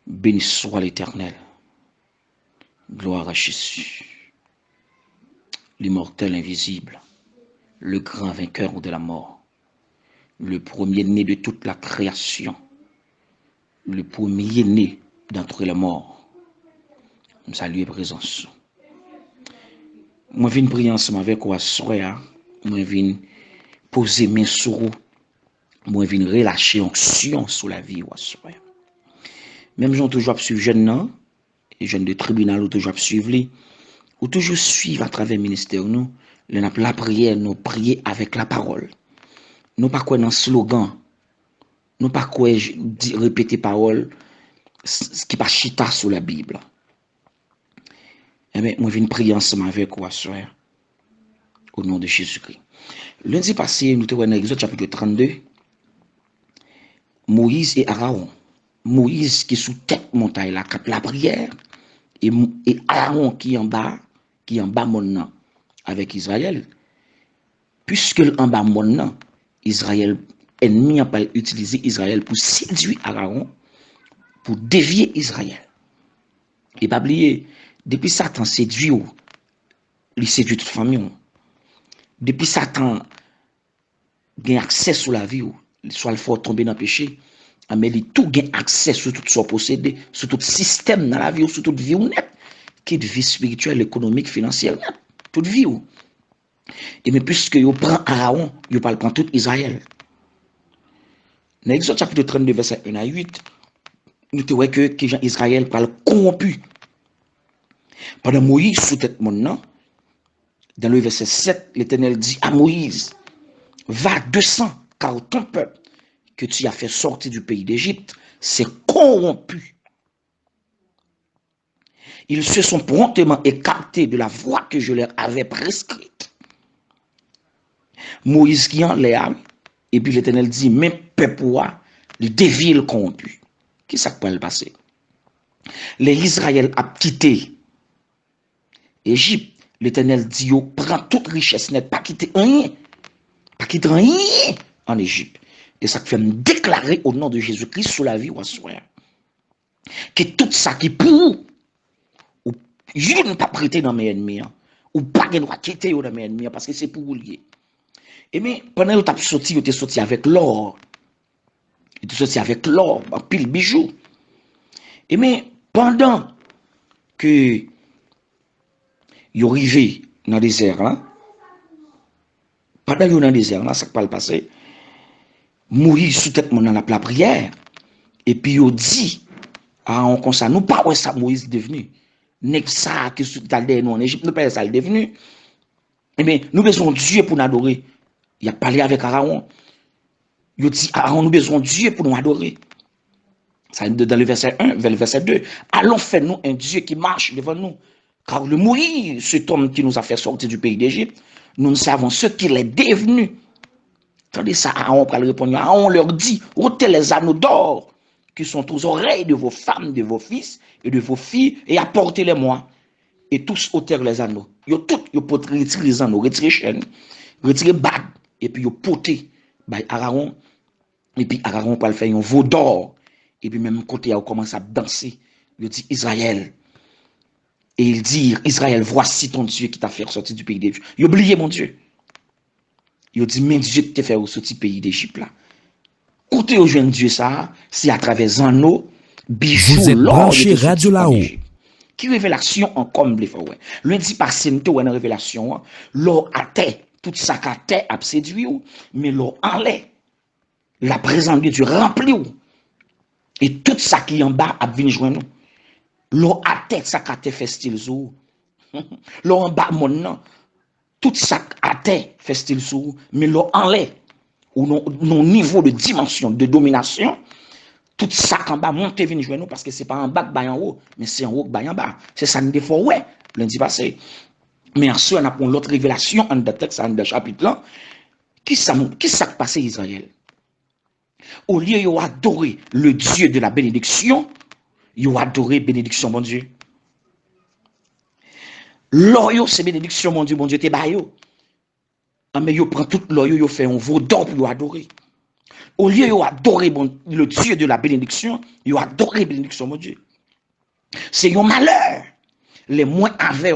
Béni soit l'Éternel. Gloire à Jésus, l'immortel invisible, le grand vainqueur de la mort, le premier-né de toute la création, le premier-né d'entre les morts. Salut et présence. Moi, je viens prier ensemble avec vous, soeur. Moi, je viens poser mes sur vous. Moi, je viens relâcher onction sur la vie, soeur. Même si on toujours suivre jeune, et jeune de tribunal, ou toujours suivre, ou toujours suivre à travers le ministère, nous, la prière, nous prier avec la parole. Nous pas quoi dans slogan, nous pas quoi répéter parole, ce qui pas chita sur la Bible. Eh bien, moi, je viens prier ensemble avec vous, soeur, au nom de Jésus-Christ. Lundi passé, nous avons dans Exode chapitre 32, Moïse et Aaron. Moïse qui est sous tête montagne, la prière, et Aaron qui est en bas mon avec Israël. Puisque en bas mon Israël, ennemi a pas utilisé Israël pour séduire Aaron, pour dévier Israël. Et pas oublier, depuis Satan séduit, il séduit toute famille. Depuis Satan gagne accès sur la vie, soit le fort tomber dans le péché, mais il tout gagne accès sur tout son possédé, sur tout système dans la vie, sur toute vie net, qui est de vie spirituelle, économique, financière, toute vie. Et mais puisque vous prend Aaron, vous parle prend tout Israël. Dans l'Exode chapitre 32, verset 1 à 8, nous te voyons que Israël parle corrompu. Pendant Moïse sous tête mon nom, dans le verset 7, l'Éternel dit à Moïse, va 200, car ton peuple que tu as fait sortir du pays d'Égypte s'est corrompu. Ils se sont promptement écartés de la voie que je leur avais prescrite. Moïse qui en l'air, et puis l'Éternel dit, même peuple, le dévier le corrompu. Qui ça peut le passer? Les Israël a quitté Égypte. L'Éternel dit, yo, prend toute richesse nette, pas quitter rien. Pas quitter rien en Égypte. Et ça fait me déclarer au nom de Jésus-Christ sous la vie ou soir. Que tout ça qui pour, ou je ne pas prêter dans mes ennemis, ou pas de droit quitter dans mes ennemis, parce que c'est pour vous lier. Et mais pendant que tu es sorti avec l'or. Tu es sorti avec l'or, en pile bijoux. Et mais pendant que vous arrivez dans le désert, là, pendant que vous dans le désert, là, ça ne peut pas le passer. Mourir sous tête mon dans la prière. Et puis il dit, on comme ça, nous pas où ça Moïse devenu. N'est ça que sous talde nous en Égypte, nous pas ça le devenu. Eh bien, nous besoin de Dieu pour nous adorer. Il a parlé avec Aaron. Il dit, Aaron, nous besoin de Dieu pour nous adorer. Ça dans le verset 1, vers le verset 2. Allons faire nous un Dieu qui marche devant nous. Car le Moïse, cet homme qui nous a fait sortir du pays d'Égypte, nous ne savons ce qu'il est devenu. Tandis ça, Aaron va répondre. Aaron leur dit, ôtez les anneaux d'or qui sont aux oreilles de vos femmes, de vos fils et de vos filles, et apportez-les-moi. Et tous ôtèrent les anneaux. Ils ont retiré les anneaux, retiré les chaînes, retiré les bagues, et puis ils ont porté Aaron. Et puis Aaron va faire un veau d'or. Et puis même côté, il commence à danser. Il dit Israël. Et il dit Israël, voici ton Dieu qui t'a fait sortir du pays d'Égypte. Il a oublié mon Dieu. Il dit, mais Dieu qui t'a fait sortir du pays d'Égypte là. Côté au jeune Dieu ça, c'est à travers un eau, bijoux, Vous êtes l'or, branché Radio là-haut. Qui révélation en comble fois ouais. Lundi passé nous une révélation, l'or à terre, tout ça qu'à terre a séduit mais l'or en l'air. La présence de Dieu remplit ou. Et tout ça qui est en bas a venir joindre nous. L'or à terre ça qu'à terre fait style zou. L'or en bas mon non. Tout ça à terre fait style zou, mais l'or en l'air ou non niveau de dimension de domination. Tout ça en bas monte venir jouer nous parce que c'est pas en bas que en haut, mais c'est en haut que en bas. C'est ça nous défaut ouais, lundi passé. Mais ensuite on a pour l'autre révélation en de texte en de chapitre là. Qui ça passé Israël? Au lieu de adorer le Dieu de la bénédiction, ils ont adoré bénédiction mon Dieu. L'or c'est bénédiction mon Dieu t'es ba yo. Mais yo prend tout l'or yo fait un veau d'or pour adorer. Au lieu d'adorer le Dieu de la bénédiction, ils ont adoré la bénédiction, mon Dieu. C'est un malheur. Les moins avaient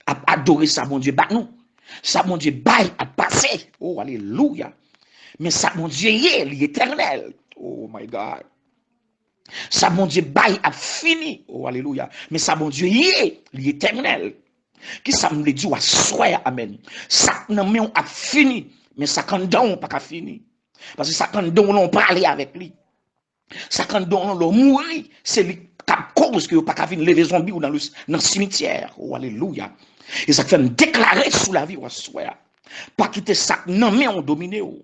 à adorer ça, mon Dieu, bah nous. Ça, mon Dieu, bail à passer. Oh, alléluia. Mais ça, mon Dieu, est l'éternel. Oh, my God. Ça, mon Dieu, bail à fini. Oh, alléluia. Mais ça, mon Dieu, est l'éternel. Qui ça me dit à soir, amen. Ça, non, mais on a fini. Mais ça, quand on pas fini. Parce que ça, quand on parle avec lui. Ça, quand on mourir, c'est lui qui cause que vous pas venir lever zombie ou dans le cimetière. Oh, alléluia. Et ça fait me déclarer sous la vie, pas quitter ça, non, mais on domine.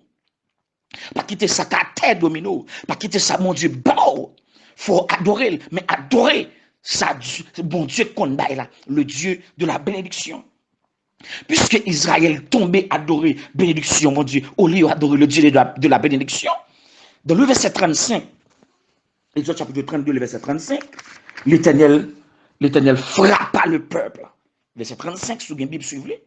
Pas quitter ça, qu'à terre domine. Pas quitter ça, mon Dieu, bon. Faut adorer, mais adorer, ça, bon Dieu qu'on baille là, le Dieu de la bénédiction. Puisque Israël tombait adorer bénédiction, mon Dieu, au lieu d'adorer le Dieu de la bénédiction. Dans le verset 35, Exode chapitre 32, le verset 35, l'Éternel frappa le peuple. Verset 35, sous une Bible, suivez.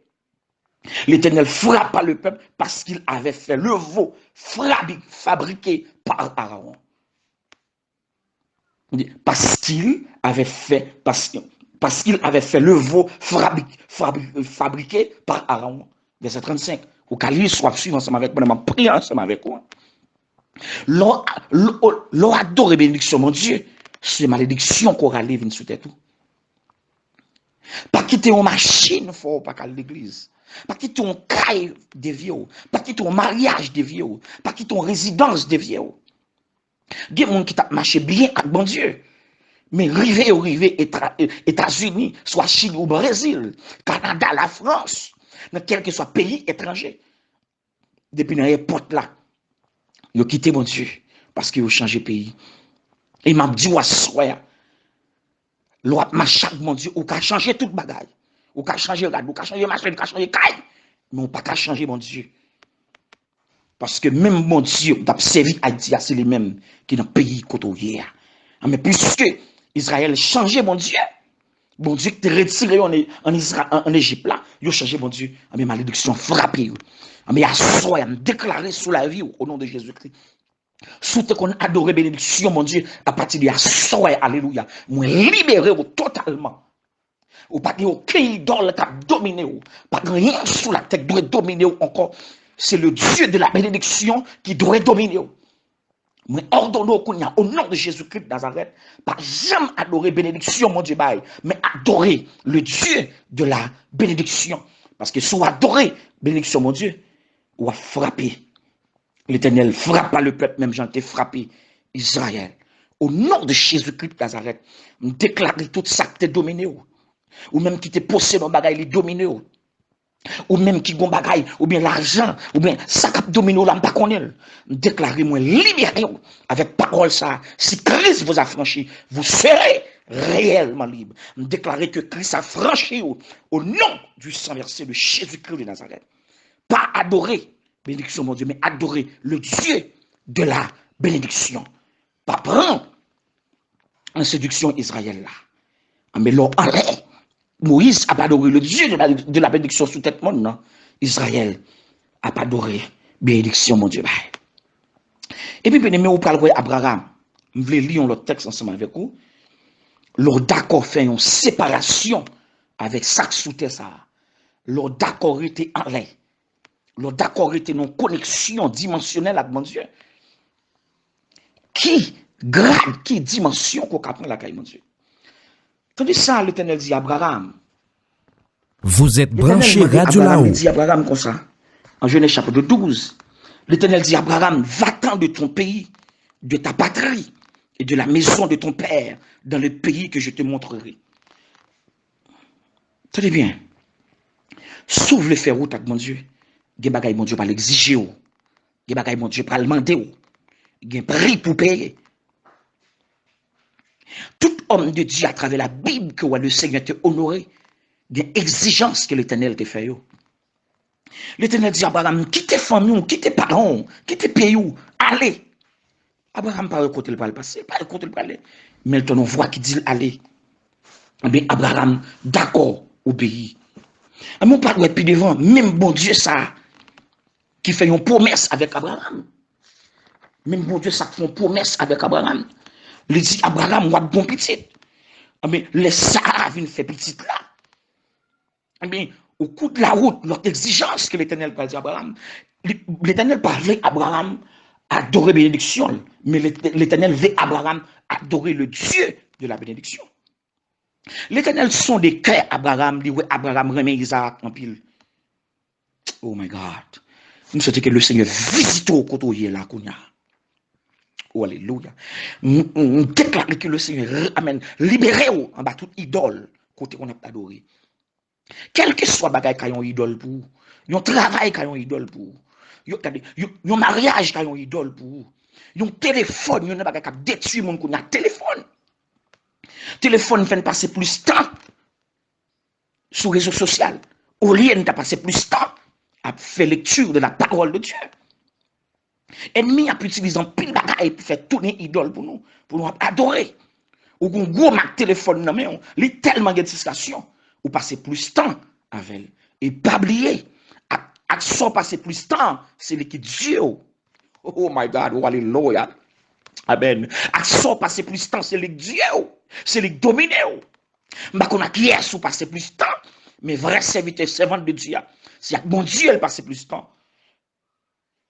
L'Éternel frappa le peuple parce qu'il avait fait le veau fabriqué par Aaron. Parce qu'il avait fait le veau fabriqué par Aaron. Verset 35. Au calice soit suivant ensemble avec moi, je prie ensemble avec moi. L'on adore la bénédiction, mon Dieu. C'est malédiction qu'on va aller sous tête tout. Pas quitter une machine, faut pas qu'à l'église. Pas quitter un caille de vieux. Pas quitter un mariage de vieux. Pas quitter une résidence de vieux. Il y a des gens qui t'a marché bien avec bon Dieu. Mais river États-Unis, soit Chine ou Brésil, Canada, la France, dans quel que soit pays étranger. Depuis dans l'époque là, ils ont quitté mon Dieu parce qu'ils ont changé de pays. Et il m'a dit, ouais, soya. L'autre m'a chaque mon Dieu, ou qu'a changé toute bagaille. Ou qu'a changé rad, ou qu'a changé machin, ou qu'a changé caille. Mais on pas qu'à changer mon Dieu. Parce que même mon Dieu, d'ab servi Haïti, c'est les mêmes qui dans le pays côté. Mais puisque Israël changeait mon Dieu qui te retiré en Égypte là, il a changé mon Dieu. Mais malédiction frappé. Mais à soi, déclaré sous la vie au nom de Jésus-Christ. Sous te qu'on adore bénédiction, mon Dieu, à partir de soi, alléluia. Moi libéré totalement. Ou pas aucun idole qui a dominé. Pas rien sous la tête doit dominer encore. C'est le Dieu de la bénédiction qui doit dominer. Moi ordonne au nom de Jésus-Christ de Nazareth, pas jamais adorer bénédiction, mon Dieu, mais adorer le Dieu de la bénédiction. Parce que si on adore bénédiction, mon Dieu, on va frapper. L'Éternel frappa le peuple, même Jean t'ai frappé Israël. Au nom de Jésus-Christ de Nazareth, je déclare tout ça qui t'est dominé. Ou même qui t'est possédé dans le bagage, il est dominé. Ou même qui gon bagay, ou bien l'argent, ou bien ça cap domino là, m'pas connaît. Déclarez moi libéré avec parole ça. Si Christ vous a franchi, vous serez réellement libre. Déclarez que Christ a franchi au nom du sang versé de Jésus-Christ de Nazareth. Pas adorer bénédiction mon Dieu, mais adorer le Dieu de la bénédiction. Pas prendre en séduction Israël là. Mais l'on enlève. Moïse a pas adoré le Dieu de la bénédiction sous tête monde, non? Israël a pas adoré bénédiction, mon Dieu. Et puis, bien, on parle de Abraham. Je vais lire le texte ensemble avec vous. L'on d'accord fait une séparation avec ça sous terre ça. L'on d'accord était en l'air. L'on d'accord était une connexion dimensionnelle avec mon Dieu. Qui grade, qui dimension qu'on apprend la caille, mon Dieu. Tandis ça, l'Éternel dit à Abraham. Vous êtes branché Radio là-haut. Il dit à Abraham comme ça. En Genèse chapitre 12. L'Éternel dit à Abraham, va-t'en de ton pays, de ta patrie et de la maison de ton père dans le pays que je te montrerai. Tenez bien. Sauve le faire route avec mon Dieu. Gen bagay mon Dieu pas l'exiger. Gen bagay mon Dieu pas le demander. Gen prix pour payer. Tout homme de Dieu à travers la Bible que le Seigneur te honoré, il y a une exigence que l'Éternel te fait. L'Éternel dit à Abraham, quitte famille, quitte parents, quitte pays, allez. Abraham pas le côté le passer, pas le côté le aller. Mais ton voix qui dit allez. Mais Abraham, d'accord, obéit. Mais on parle plus devant, même bon Dieu ça, qui fait une promesse avec Abraham. Même bon Dieu, ça fait une promesse avec Abraham. Il dit, Abraham, moi, bon petit. Mais les Sarah viennent faire petit là. Mais au cours de la route, notre exigence que l'Éternel va dire à Abraham, l'Éternel parlait à Abraham adorer bénédiction, mais l'Éternel veut Abraham adorer le Dieu de la bénédiction. L'Éternel sont des cœurs Abraham, dit Abraham remet Isaac en pile. Oh my God. Nous souhaitons que le Seigneur visite au côté là, Kounia. Oh, alléluia. Nous déclarons que le Seigneur amène, libérez en bas toute idole, côté qu'on a adoré. Quel que soit bagay kayon idole pour vous, yon travail kayon idole pour vous, yon mariage kayon idole pour vous, yon téléphone, yon bagay kap détruit moun qu'on a téléphone. Téléphone fait passer plus de temps sur les réseaux sociaux. Au lieu de passer plus de temps à faire lecture de la parole de Dieu. Ennemi a utilisé un pile bagay pour faire tourner idole pour nous adorer. Ou un gros Mac téléphone non mais il est tellement de distraction. Ou passer plus de temps avec elle. Et pas oublier, action passer plus de temps, c'est l'équipe Dieu. Oh my God, oh alléluia. Amen. Action passer plus de temps, c'est l'équipe Dieu. C'est l'équipe dominé. Mais qu'on a qui est sous passer plus de temps, mais vrai serviteur, servante de Dieu, c'est avec mon Dieu, elle passe plus de temps.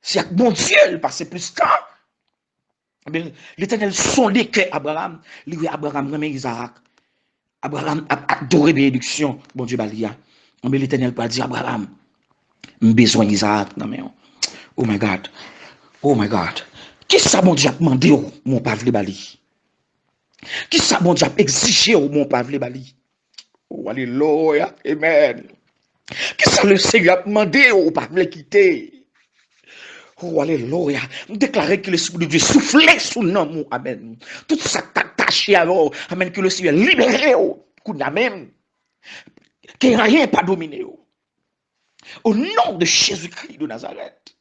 C'est avec mon Dieu, elle passe plus de temps. L'Éternel sondait que Abraham, lui, Abraham remet Isaac. Abraham a adoré bénédiction, bon Dieu balia. Mais l'Éternel pas dit Abraham, besoin d'Isaac. Oh my God. Oh my God. Qui ça mon Dieu a demandé mon pavle bali? Qui ça mon Dieu a exigé mon pavle bali? Oh alléluia. Amen. Qui ça le Seigneur a demandé au pavle quitter? Oh alléluia. Déclarer que l'Esprit de Dieu soufflait sous le nom. Amen. Tout ça t'attaché alors. Amen. Que le Seigneur libéré. Amen. Que rien pas dominé. Au nom de Jésus-Christ de Nazareth.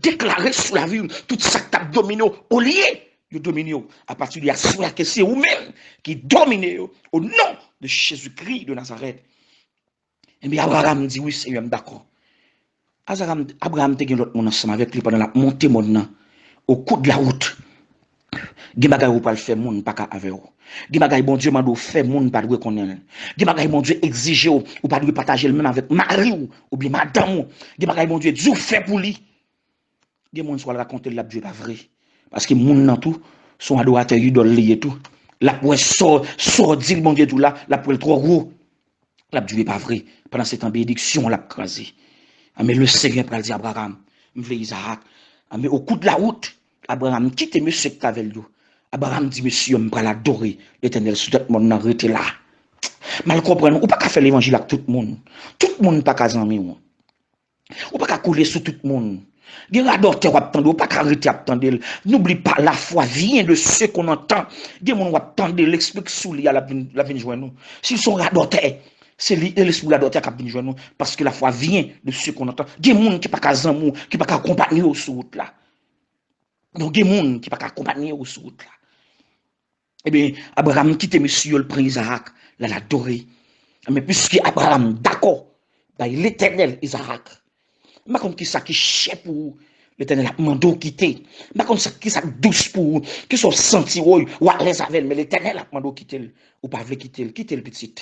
Déclarer sous la vie tout ça t'a dominé au lieu de dominer à partir de la soirée que c'est vous-même qui dominez au nom de Jésus-Christ de Nazareth. Et bien Abraham dit oui Seigneur d'accord. Abraham te gen l'autre monde ensemble avec lui pendant la montée monde au coup de la route. Gen bagay ou pas le faire monde pas avec vous. Gen bagay bon Dieu m'a faire monde pas doit connaître. Gen bagay bon Dieu exiger ou pas doit partager le même avec mari ou bien madame. Gen bagay bon Dieu Dieu fait pour lui. Gen monde soit raconter la Dieu pas vrai parce que monde nan tout son adorateur idole lié tout. La pour sort dire bon Dieu tout là, la pour trop gros. La Dieu pas vrai pendant cette bénédiction l'a crasé. Mais le Seigneur pral dire Abraham, m'vle Isaac. Mais au coup de la route, Abraham quitte monsieur qui avec lui. Abraham dit monsieur m'pral adorer l'Éternel sous tout le monde arrêté là. Mal comprendre, ou pas qu'à faire l'évangile avec tout le monde. Tout le monde pas qu'à zanmi ou. Ou pas qu'à couler sur tout le monde. Gen adorateur attendre, ou pas qu'à arrêter attendre. N'oublie pas la foi vient de ce qu'on entend. Gen mon attendre l'explique sous li à la vinn joindre nous. S'ils sont adorateurs, c'est l'esprit de l'adorateur qui vient joindre nous parce que la foi vient de ce qu'on entend. Gen moun qui pas qu'à zanmou, qui pas qu'à accompagner au sur route là. Donc gen moun qui pas qu'à accompagner au sur route là. Eh bien, Abraham quitte monsieur le prince Isaac, là l'adoré. Mais puisque Abraham d'accord, bah l'Éternel Isaac. Mais comme qui ça qui chef pour l'Éternel a mandé quitter. Mais comme ça qui ça douce pour qui sont senti ou à l'aise avec mais l'Éternel a mandé quitter ou pas veut quitter le petit.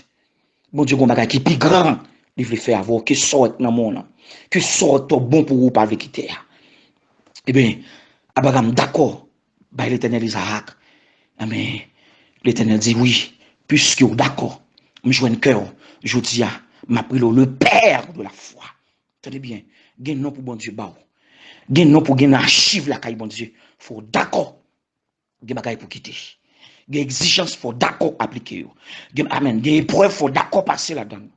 Bon Dieu, bagay qui plus grand, il veut faire avoir que sorte dans monde, que sorte bon pour vous pas veut quitter. Eh bien, Abraham d'accord, bah l'Éternel Isaac. Mais l'Éternel dit oui, puisque vous d'accord, je joue un cœur, je dis m'a pris le père de la foi. Tenez bien, gen non pour bon Dieu ba. Gen non pour gen archive la caille bon Dieu. Faut d'accord. Gen bagay pour quitter. Gen exigence faut d'accord appliquer. Gen amen, gen épreuve faut d'accord passer là-dedans.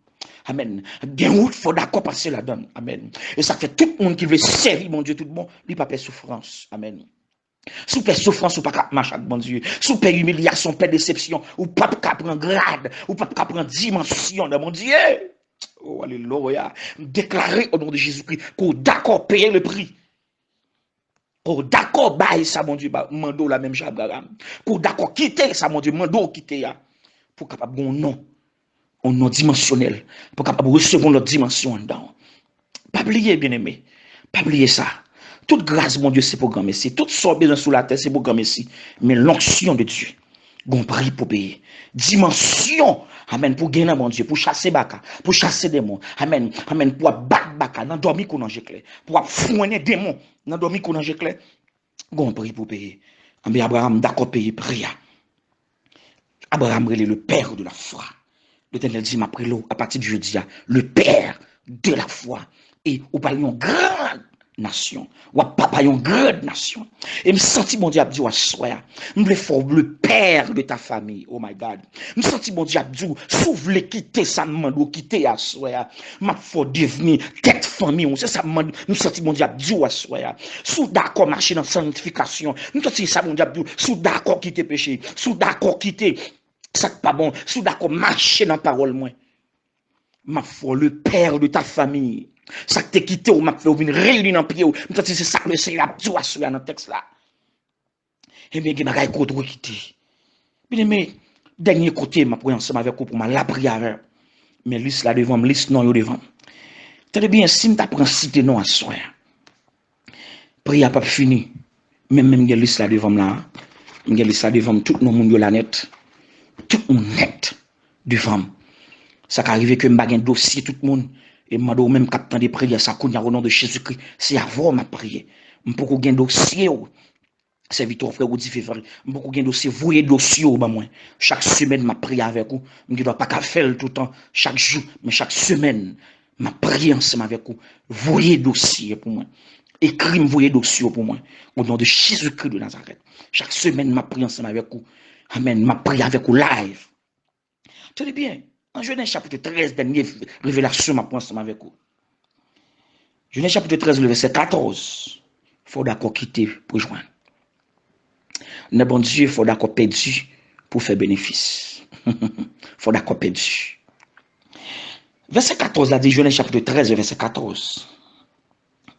Amen. Gen route faut d'accord passer là-dedans. Amen. Et ça fait tout le monde qui veut servir mon Dieu tout le monde, lui pas peur souffrance. Amen. Sous père souffrance ou pas cap marcher bon Dieu, sous père humiliation, père déception, ou pas cap prendre grade, ou pas cap prendre dimension de mon Dieu. Oh alléluia, déclarer au nom de Jésus-Christ qu'on d'accord payer le prix. Qu'on d'accord bailler ça mon Dieu, mando la même Abraham. Qu'on d'accord quitter ça mon Dieu, mando quitter ya pour capable bon nom, un nom dimensionnel, pour capable recevoir notre dimension dedans. Pas oublier bien-aimé, pas oublier ça. Toute grâce, mon Dieu, c'est programmé ici. Toute sorte besoin sous la terre, c'est programmé ici. Mais l'onction de Dieu, gon prie pour payer. Dimension, amen, pour gagner, mon Dieu, pour chasser baka, pour chasser des démons. Amen, amen, pour battre baka, dans dormir qu'on ange clair. Pour fouiner démons, dans dormir qu'on ange clair. Gon prie pour payer. Mais Abraham, d'accord, payer, pria. Abraham, il est le père de la foi. L'Éternel dit, ma prélo, à partir de jeudi, le père de la foi. Et ou parle une grande nation. Ou papa une grande nation. Et me senti mon Dieu a dit, ou soya. Me voulais faire le père de ta famille. Oh my God. Me senti mon Dieu a dit, s'ouvre les quitter ça me quitter à soya. M'a faut devenir tête famille. C'est ça me senti mon Dieu a dit, ou soya. Sous d'accord marcher dans sanctification. Me senti ça mon Dieu a dit, sous d'accord quitter péché. Sous d'accord quitter ça pas bon. Sous d'accord marcher dans parole moins. M'a foi le père de ta famille. Ça que t'es quitté ou m'a fait une réunion en pied. C'est ça que le Seigneur a dit dans le texte là. Et bien, il m'a dit quitter. Mais, dernier côté, m'a pris ensemble avec vous pour la prière. Mais liste là devant, liste non devant. Tenez bien, si m'ta prend cité non à soin. Prière pas fini. Même liste là devant là. Liste là devant tout le monde la net. Tout le monde net devant. Ça qui arrive que je un dossier tout le monde et je même captant des prières ça connaît au nom de Jésus-Christ c'est avant ma prière je peux un dossier c'est Victor frère ou dit février je peux un dossier voyer dossier au moi chaque semaine ma prière avec vous je ne dois pas faire tout le temps chaque jour mais chaque semaine ma prière ensemble avec vous voyer dossier pour moi écrit voyer dossier pour moi au nom de Jésus-Christ de Nazareth chaque semaine ma prière ensemble avec vous amen ma prière avec vous live tenez bien. En Genèse chapitre 13, dernière révélation, ma pensée avec vous. Genèse chapitre 13, le verset 14. Il faut d'accord quitter pour joindre. Ne bon Dieu, il faut d'accord perdu pour faire bénéfice. Il faut d'accord perdu. Verset 14, là, dit Genèse chapitre 13, verset 14.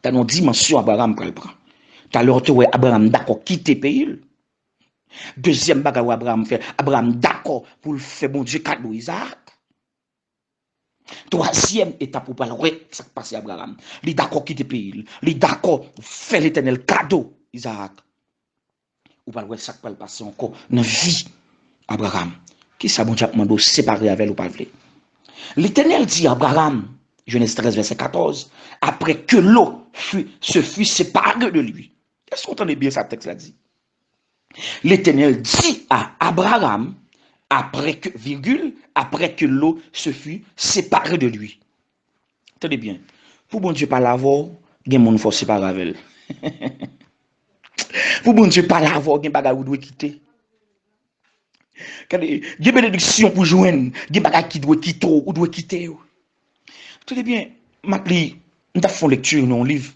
T'as une dimension Abraham pour le prendre. T'as l'heure où Abraham d'accord quitter pays. Deuxième bagage où Abraham fait, Abraham d'accord pour le faire bon Dieu cadeau Isaac. Troisième étape pour parler, ça qui passe à Abraham. Il est d'accord quitter le pays. Il est d'accord faire l'éternel cadeau, Isaac. Ou parler, ça qui va passer encore dans la vie, Abraham. Qui ça, bon Dieu, demande séparer avec ou pas. L'éternel dit à Abraham, Genèse 13, verset 14, après que l'eau se fut séparée de lui. Est-ce que vous entendez bien ça, texte là dit? L'éternel dit à Abraham, après que l'eau se fut séparée de lui. Tenez bien. Pour bon Dieu pas l'avoir, il y a monde faut séparer avec elle. Pour bon Dieu pas l'avoir, il y a bagage doit quitter. Il y a bénédiction pour joindre, il y a bagage qui doit quitter ou doit quitter. Tenez bien, m'appli, on a fait lecture dans un livre.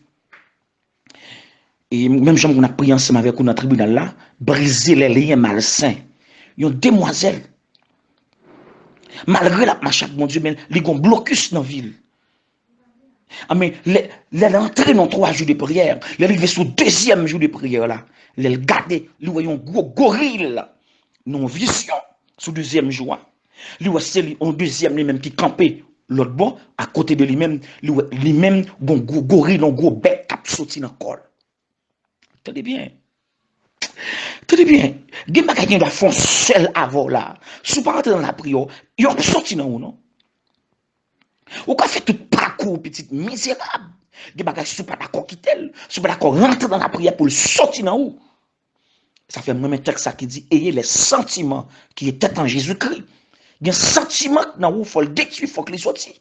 Et même si on a pris ensemble avec nous dans le tribunal là, briser les liens malsains. Il y a une demoiselle. Malgré la marche, mon Dieu, mais il y a un blocus dans la ville. Ah, mais elle entrée dans 3 jours de prière. Elle est arrivée sur le 2e jour de prière là. Elle regardait, elle voyait un gros gorille non vision sur le 2e jour. Lui c'est un deuxième lui-même qui campait l'autre bord à côté de lui-même, lui-même un gros gorille, un gros bec qui sorti dans le col. Tenez bien. Tenez bien. Des magasins de fond seul avant là. Si vous partez dans la prière, ils ont sorti dans vous, non? Ou qu'a fait tout parcours, petite misérable. Des bagages sont pas d'accord quitter, sont pas d'accord rentrer dans la prière pour le sortir dans où. Ça fait même un texte qui dit ayez les sentiments qui étaient en Jésus-Christ. Il y a un sentiment dans où il faut le détruire, il faut que les sortir.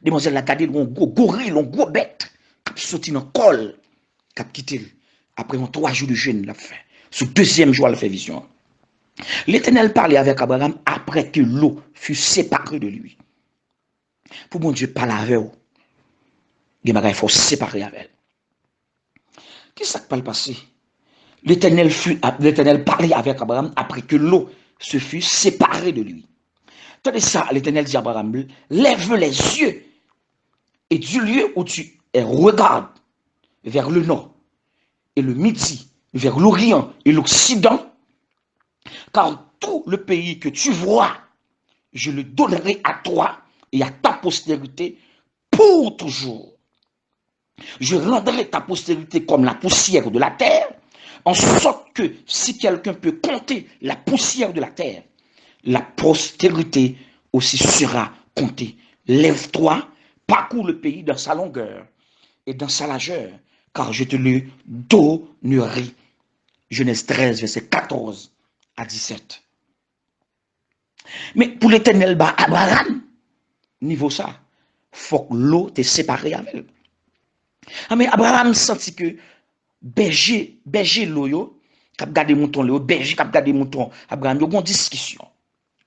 Demoiselle la gardé un gros gorille, un gros bête qui sorti dans le col, qui a quitté. Après 3 jours de jeûne, l'a fait. Sur le 2e jour, elle fait vision. L'Éternel parlait avec Abraham après que l'eau fut séparée de lui. Pour mon Dieu parler avec vous, il faut séparer avec elle. Qu'est-ce qui va passer? L'Éternel parlait avec Abraham après que l'eau se fut séparée de lui. Tandis ça, l'Éternel dit à Abraham, lève les yeux et du lieu où tu es, regarde vers le nord et le midi, vers l'orient et l'occident, car tout le pays que tu vois, je le donnerai à toi et à ta postérité pour toujours. Je rendrai ta postérité comme la poussière de la terre, en sorte que si quelqu'un peut compter la poussière de la terre, la postérité aussi sera comptée. Lève-toi, parcours le pays dans sa longueur et dans sa largeur, car je te le donnerai. Genèse 13, verset 14 à 17. Mais pour l'Éternel, bah, Abraham, niveau ça, faut que l'eau te séparé avec elle. Ah, mais Abraham senti que berger l'eau yo, k'ap gade mouton l'eau, berger k'ap gade mouton, Abraham yo gon discussion.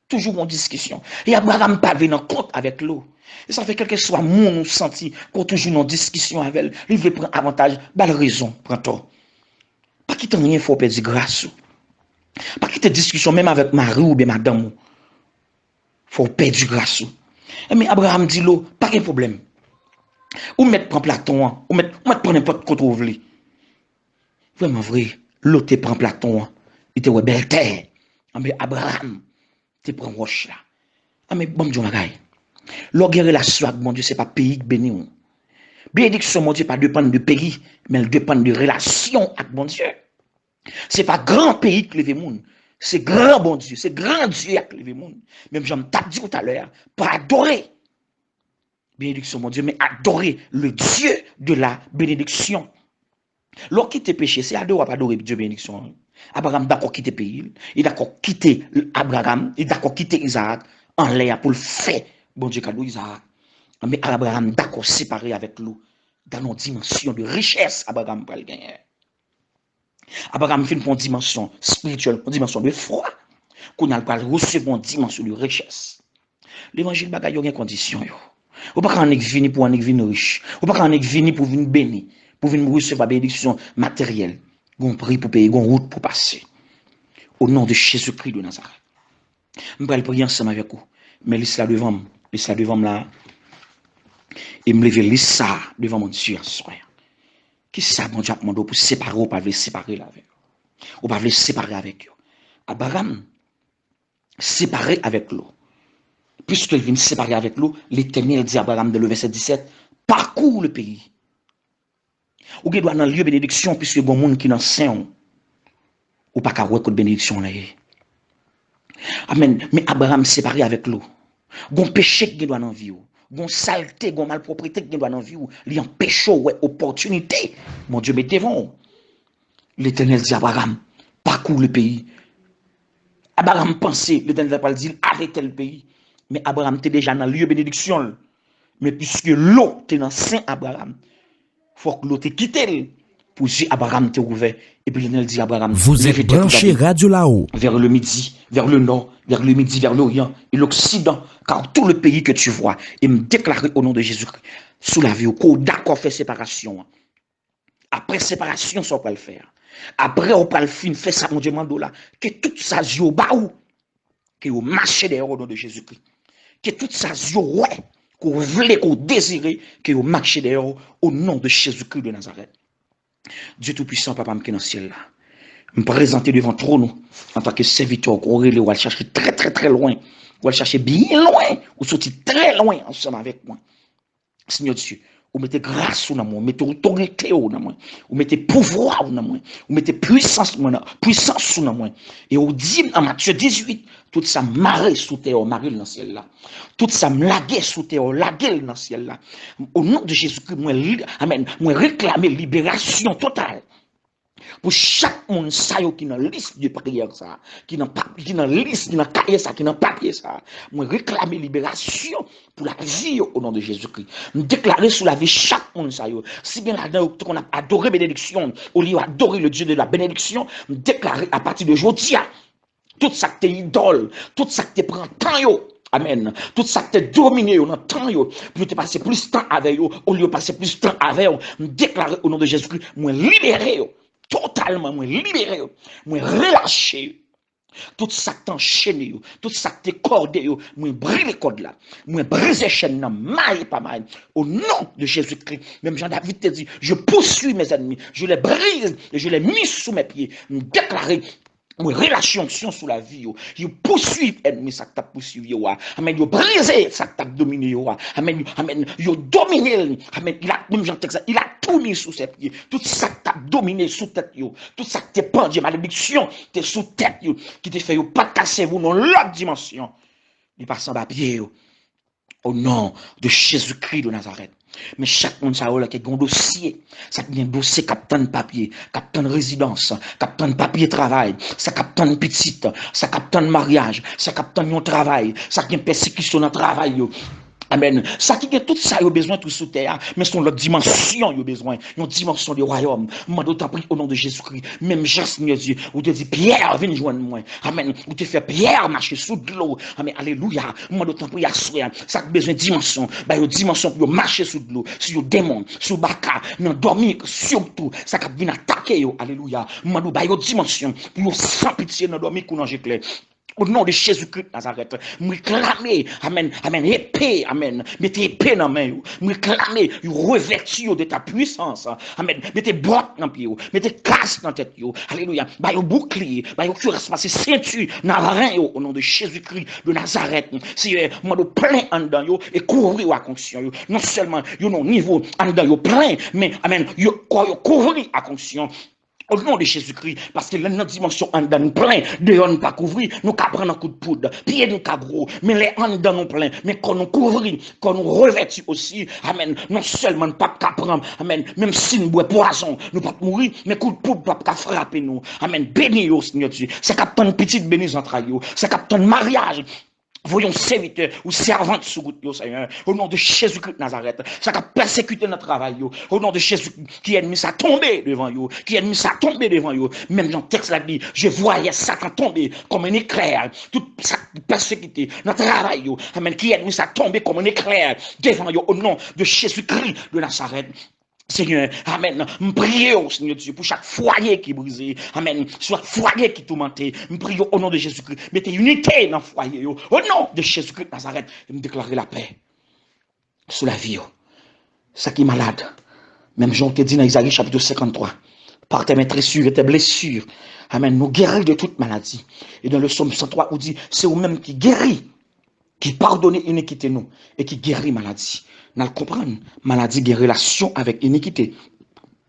Toujours gon discussion. Et Abraham pas venu en compte avec l'eau. Et ça fait quel que soit mon senti, qu'on toujours en discussion avec elle, il veut prendre avantage, bah raison, prends toi. Pas quitter rien, faut perdre grâce. Pas quitter discussion même avec Marie ou bien madame. Faut perdre grâce. Mais Abraham dit l'eau, pas de problème. Ou mettre prend Platon, ou mettre prend n'importe quoi vous voulez. Vraiment vrai, l'eau te prend Platon, il te ouais belle terre. Mais Abraham te prend roche là. Ah mais bon Dieu magaï. L'orgueil relation avec mon Dieu, c'est pas pays béni. Bénédiction mon Dieu pas dépendre de pays, mais elle dépend de relation avec mon Dieu. C'est pas grand pays qui lève monde. C'est grand bon Dieu, c'est grand Dieu qui lève monde. Même j'en t'ai dit tout à l'heure, pas adorer bénédiction mon Dieu, mais adorer le Dieu de la bénédiction. Lorsqu'il quitte péché, c'est adorer pas adorer Dieu bénédiction. Abraham d'accord quitter pays, il d'accord quitter Abraham, il d'accord quitter Isaac en l'air pour le faire bon Dieu cadeau Isaac. Mais Abraham d'accord séparé avec nous dans une dimension de richesse Abraham va le gagner. Abraham fait une dimension spirituelle, une dimension de foi, qu'on a recevoir une dimension de richesse. L'évangile bagaille a une condition. Ou pas qu'on est venu pour en venir riche. Ou pas qu'on est venu pour venir béni, pour venir recevoir la bénédiction matérielle. Gon prix pour payer, gon route pour passer. Au nom de Jésus-Christ de Nazareth. Je vais prier ensemble avec vous. Mais laisse là devant là. Et me lever ça devant mon Dieu en soir. Qui ça, mon Dieu, pour séparer ou pas séparer là avec ou pas séparer avec eux. Abraham, séparé avec l'eau. Puisqu'il vient séparer avec l'eau, l'Éternel dit à Abraham dans le verset 17, parcours le pays. Ou qui doit dans le lieu de bénédiction, puisque il y a des gens qui n'ont saint, ou pas qu'à reconnaître bénédiction là. Amen. Mais Abraham séparé avec l'eau. Gon péché qui doit dans vie. Gon saleté, gon malpropriété qui doit dans vie. Li empêche ouais opportunité. Mon Dieu, mais devant. L'Éternel dit à Abraham, parcours le pays. Abraham pensait, l'Éternel va dire, arrêtez le pays. Mais Abraham était déjà dans le lieu de bénédiction. Mais puisque l'eau était dans Saint Abraham, il faut que l'eau te quitte. Pour que Abraham te ouvert. Et puis l'Éternel dit à Abraham, vous êtes branché Radio là-haut. Vers le midi, vers le nord, vers le midi, vers l'orient et l'occident, car tout le pays que tu vois, et me déclarer au nom de Jésus-Christ, sous la vie, au cours d'accord fait séparation. Après séparation, ça on peut le faire. Après, on peut le faire ça, mon Dieu, là, que tout ça, yo baou, que vous marchez derrière au nom de Jésus-Christ. Que tout ça, yo ouais, que vous voulez, que vous désirez, que vous marchez derrière au nom de Jésus-Christ de Nazareth. Dieu Tout-Puissant, Papa, qui est dans le ciel là. Me présenter devant trône en tant que serviteur, qu'on va chercher très très très loin, on va chercher bien loin, ou sortir très loin ensemble avec moi. Seigneur Dieu, vous mettez grâce dans moi, vous mettez autorité dans moi, vous mettez pouvoir dans moi, vous mettez puissance dans moi. Et vous dites en Matthieu 18, tout ça marre sous terre, marre dans le ciel là. Tout ça me lague sous terre, lague dans le ciel là. Au nom de Jésus-Christ, moi réclamer libération totale. Pour chaque monde qui est dans la liste de prière, qui est dans la liste, qui est dans cahier, qui est dans papier, moi réclamer libération pour la vie au nom de Jésus-Christ. Me déclarer sur la vie chaque monde si bien là-dedans qu'on a adoré bénédiction, au lieu d'adorer le Dieu de la bénédiction, me déclarer à partir de aujourd'hui, tout ça que t'es idole, tout ça que t'es prend temps, amen. Tout ça que t'es dominé dans le temps, pour te passer plus de temps avec eux, au lieu de passer plus de temps avec eux, me déclarer au nom de Jésus-Christ, moi libérer totalement, moi libéré, moi relâché. Tout ça qui t'enchaîne, tout ça qui t'es cordé, moi brise les cordes là, moi brise les chaînes, maille pas mal. Au nom de Jésus-Christ, même Jean-David te dit, je poursuis mes ennemis, je les brise et je les mis sous mes pieds. Me déclarer moi relâche sous la vie, yo poursuivre ennemi ça t'a poursuivi amen, yo briser ça t'a dominé amen, yo dominer amen, il a même Jean texte il a tout mis sous ses pieds. Tout ça qui t'a dominé sous tête, yo. Tout ça qui t'est pendu, malédiction, t'es sous tête, yo. Qui te fait, yo, pas casser vous dans l'autre dimension. Il passe en bas pied, yo. Au nom de Jésus-Christ de Nazareth. Mais chaque monde, ça a un dossier. Ça a un dossier captain de papier, captain de résidence, captain de papier travail, ça captain de petite, ça captain de mariage, ça captain de travail, ça qui a une persécution dans le travail. Yo. Amen. Ça qui a tout ça, il a besoin tout sous terre, mais son l'autre dimension, il a besoin, une dimension du royaume. Moi, d'autant prie au nom de Jésus-Christ. Même Jean, Seigneur Dieu, où te dit Pierre, viens joindre moi. Amen. Où te fait Pierre marcher sous de l'eau. Amen. Alléluia. Moi, d'autant prie à soi. Ça a besoin de dimension. Bah, une dimension pour marcher sous de l'eau, sur le démon, sur le baka, dans dormir, surtout. Ça a venir attaquer, alléluia. Moi, bah, une dimension pour sans pitié dans dormir, qu'on en clair. Au nom de Jésus-Christ de Nazareth, me clamer, amen, amen, épée, amen, mettez épée dans la main, me clamer, revêtir de ta puissance, amen, mettez boîte dans le pied, mettez casse dans la tête, alléluia, bah, bouclier, bah, cuirasse, c'est ceinture, dans la rein, au nom de Jésus-Christ de Nazareth, c'est moi de plein en dedans, et couvrir à conscience, non seulement, non niveau en dedans, plein, mais, amen, couvrir à conscience. Au nom de Jésus-Christ, parce que notre dimension en dedans nous plein, dehors nous pas couvrir, nous qu'à prendre un coup de poudre, pied nous qu'à gros, mais les en dedans nous plein, mais quand nous couvrir, quand nous revêtir aussi, amen, non seulement pas qu'à prendre, amen, même si nous boit poison, nous pas mourir, mais coup de poudre pas qu'à frapper nous, amen, béni au Seigneur Dieu, c'est qu'à une petite bénisse entre nous, c'est qu'à un mariage. Voyons serviteurs ou servantes sous route, Seigneur, au nom de Jésus-Christ de Nazareth, ça a persécuté notre travail, au nom de Jésus qui ennemi ça tombé devant vous, qui ennemi ça tombé devant vous, même dans le texte là dit, je voyais Satan tomber comme un éclair, toute ça persécuté notre travail, amen, qui ennemi ça tombé comme un éclair devant vous, au nom de Jésus-Christ de Nazareth. Seigneur, amen, me prie au Seigneur Dieu pour chaque foyer qui est brisé, amen, soit foyer qui est tourmenté, me prie au nom de Jésus-Christ, mettez unité dans le foyer, au nom de Jésus-Christ de Nazareth, et me déclarer la paix sur la vie, ça qui est malade, même Jean te dit dans Isaïe chapitre 53, par tes maîtressures et tes blessures, amen, nous guérir de toute maladie, et dans le psaume 103, on dit, c'est vous-même qui guérit, qui pardonne iniquité nous, et qui guérit maladie. Nous comprenons, maladie qui relation avec iniquité,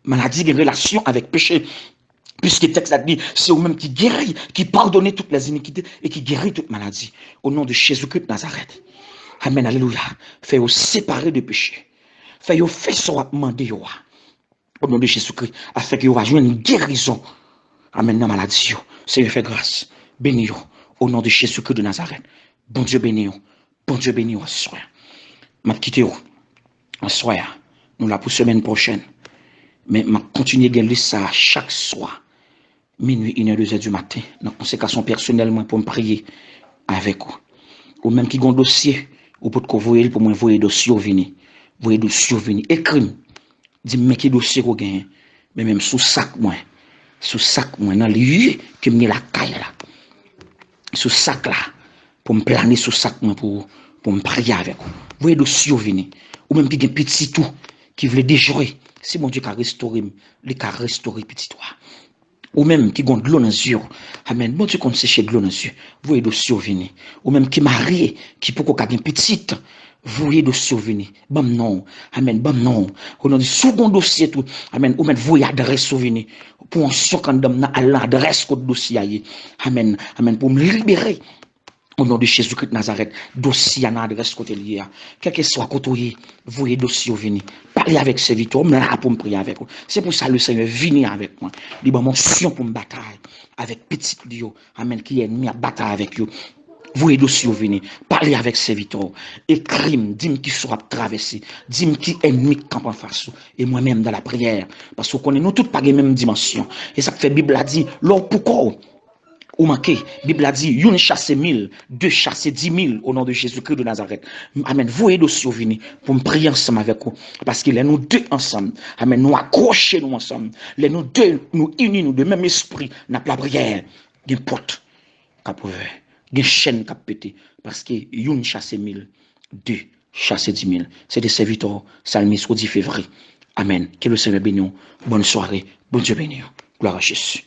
maladie qui relation avec péché, puisque le texte a dit, c'est vous-même qui guérit, qui pardonne toutes les iniquités et qui guérit toute maladie. Au nom de Jésus-Christ de Nazareth. Amen, alléluia. Faites-vous séparer de péché. Faites-vous faire ce qu'on demande. Au nom de Jésus-Christ, afin que vous va jouer une guérison. Amen, dans la maladie. Seigneur, fait grâce. Bénis-vous. Au nom de Jésus-Christ de Nazareth. Bon Dieu bénis-vous. Bon Dieu bénis-vous. Je vais quitter vous. En soir, nous la pour semaine prochaine. Mais je continue à lire ça chaque soir. Minuit, 1h, 2h du matin. Dans conséquence personnellement pour me prier avec vous. Ou même qui ont un dossier, ou pour que vous voyez pour moi, vous voyez dossier venir. Vous voyez dossier venir. Écris. Dis-moi qui dossier vous gagne. Mais même sous sac, moi. Sous sac, moi, dans le lieu que me la caille là. Sous sac là. Pour me planer sous sac, moi, pour me prier avec vous. Vous voyez dossier venir. Ou même qui a un petit tout qui voulait déjouer. Si mon Dieu a restauré, il a restauré petit toi. Ou même qui a de l'eau dans les yeux. Amen. Bon Dieu, qu'on séche de l'eau dans les yeux. Vous voyez de survenir. Ou même qui marié, qui peut qu'on ait une petite. Vous voyez de survenir. Bam non. Amen. Bam non. Au nom du second dossier tout. Amen. Ou même vous voyez adresse survenir. Pour un second à l'adresse que dossier. Amen. Amen. Pour me libérer. Au nom de Jésus-Christ de Nazareth, dossier à l'adresse côté lié. Quel que soit côté, vous voyez dossier venir. Parlez avec ce serviteur, je là pour me prier avec vous. C'est pour ça le Seigneur vient avec moi. Il m'a mention pour me bataille avec petit Dieu. Amen. Qui est ennemi à bataille avec vous. Vous voyez dossier venir. Parlez avec ce serviteur. Écris-moi, dis-moi qui sera traversé. Dis-moi qui est ennemi qui campe en face. Et moi-même dans la prière. Parce qu'on connaît nous toutes pas les mêmes dimensions. Et ça fait la Bible a dit, l'homme pourquoi? Ou manqué, la Bible a dit, une chasse 1000, deux chasse 10 000 au nom de Jésus-Christ de Nazareth. Amen. Vous de survenir pour me prier ensemble avec vous. Parce qu'il est nous deux ensemble. Amen. Nous accrocher nous ensemble. Les nous deux, nous unis, nous de même esprit. N'a pas la prière. Il y a une porte qui a ouvert. Il y a une chaîne qui a pété. Parce que une chasse 1000, deux chasse 10 000. C'est des serviteurs psalmistes au 10 février. Amen. Que le Seigneur bénisse. Bonne soirée. Bon Dieu bénisse. Gloire à Jésus.